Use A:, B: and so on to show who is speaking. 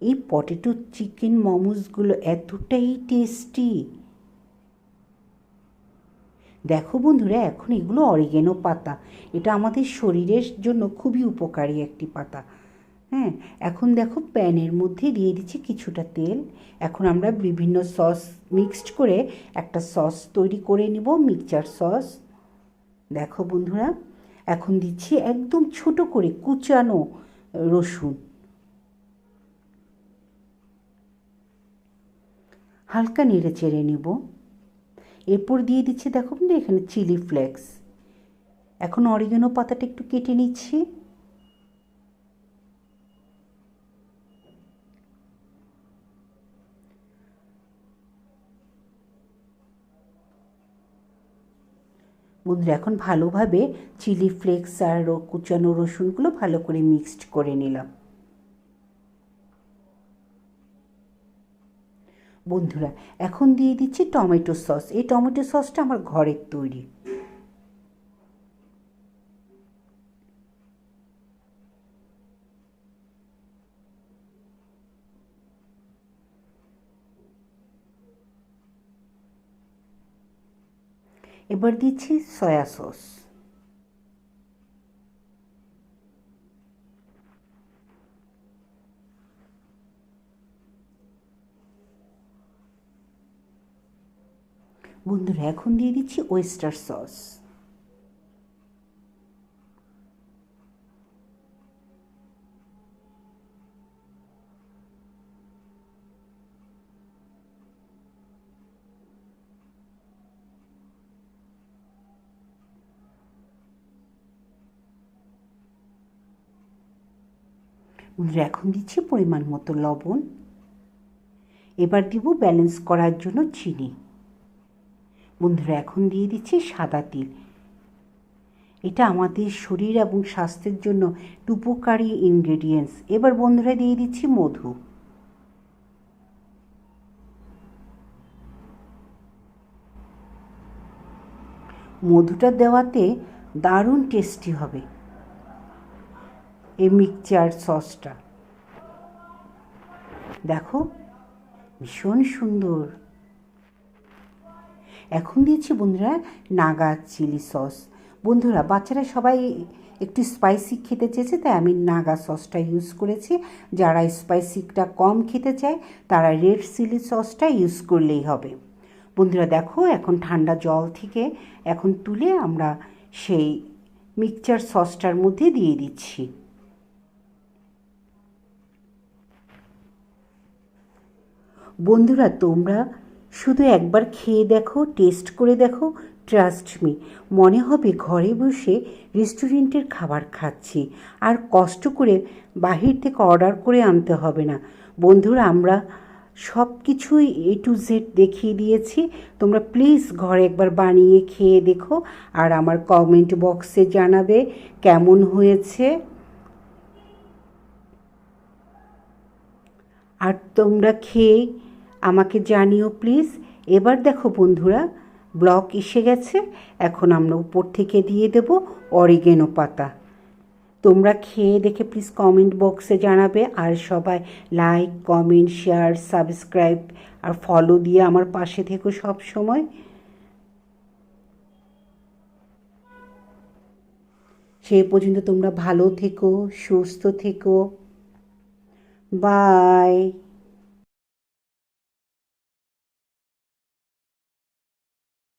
A: এই potato chicken মোমোসগুলো এতটাই tasty. দেখো বন্ধুরা, এখন এগুলো অরিগেনো পাতা, এটা আমাদের শরীরের জন্য খুবই উপকারী একটি পাতা। হ্যাঁ, এখন দেখো প্যানের মধ্যে দিয়ে দিচ্ছি কিছুটা তেল। এখন আমরা বিভিন্ন সস মিক্সড করে একটা সস তৈরি করে নিব, মিক্সচার সস। দেখো বন্ধুরা, এখন দিচ্ছি একদম ছোট করে কুচানো রসুন, হালকা নেড়ে চেড়ে নিব। এরপর দিয়ে দিচ্ছি দেখো বন্ধু এখানে চিলি ফ্লেক্স। এখন অরিগানো পাতাটা একটু কেটে নিচ্ছি। বন্ধুরা, এখন ভালোভাবে চিলি ফ্লেক্স আর কুচানো রসুনগুলো ভালো করে মিক্সড করে নিলাম। বন্ধুরা, এখন দিয়ে দিচ্ছি টমেটো সস। এই টমেটো সসটা আমার ঘরের তৈরি। এবার দিচ্ছি সয়া সস। বন্ধুরা, এখন দিয়ে দিচ্ছি ওয়েস্টার সস। বন্ধুরা, এখন দিচ্ছি পরিমাণ মতো লবণ। এবার দিব ব্যালেন্স করার জন্য চিনি। বন্ধুরা, এখন দিয়ে দিচ্ছি সাদা তিল। এটা আমাদের শরীর এবং স্বাস্থ্যের জন্য উপকারী ইনগ্রেডিয়েন্টস। এবার বন্ধুরা দিয়ে দিচ্ছি মধু। মধুটা দেওয়াতে দারুণ টেস্টি হবে এই মিক্সচার সসটা। দেখো, ভীষণ সুন্দর। এখন দিয়েছি বন্ধুরা নাগা চিলি সস। বন্ধুরা, বাচ্চারা সবাই একটু স্পাইসি খেতে চেয়েছে, তাই আমি নাগা সসটা ইউজ করেছি। যারা স্পাইসিটা কম খেতে চায় তারা রেড চিলি সসটা ইউজ করলেই হবে। বন্ধুরা দেখো, এখন ঠান্ডা জল থেকে এখন তুলে আমরা সেই মিক্সচার সসটার মধ্যে দিয়ে দিচ্ছি। বন্ধুরা, তোমরা শুধু একবার খেয়ে দেখো, টেস্ট করে দেখো, ট্রাস্ট মি, মনে হবে ঘরে বসে রেস্টুরেন্টের খাবার খাচ্ছি, আর কষ্ট করে বাহির থেকে অর্ডার করে আনতে হবে না। বন্ধুরা, আমরা সব কিছুই A to Z দেখিয়ে দিয়েছি। তোমরা প্লিজ ঘরে একবার বানিয়ে খেয়ে দেখো, আর আমার কমেন্ট বক্সে জানাবে কেমন হয়েছে। আর তোমরা খেয়ে আমাকে জানিও প্লিজ। এবার দেখো বন্ধুরা, ব্লক এসে গেছে। এখন আমরা উপর থেকে দিয়ে দেব অরিগেনো পাতা। তোমরা খেয়ে দেখে প্লিজ কমেন্ট বক্সে জানাবে। আর সবাই লাইক, কমেন্ট, শেয়ার, সাবস্ক্রাইব আর ফলো দিয়ে আমার পাশে থেকো সব সময়। সেই পর্যন্ত তোমরা ভালো থেকো, সুস্থ থেকো। বাই।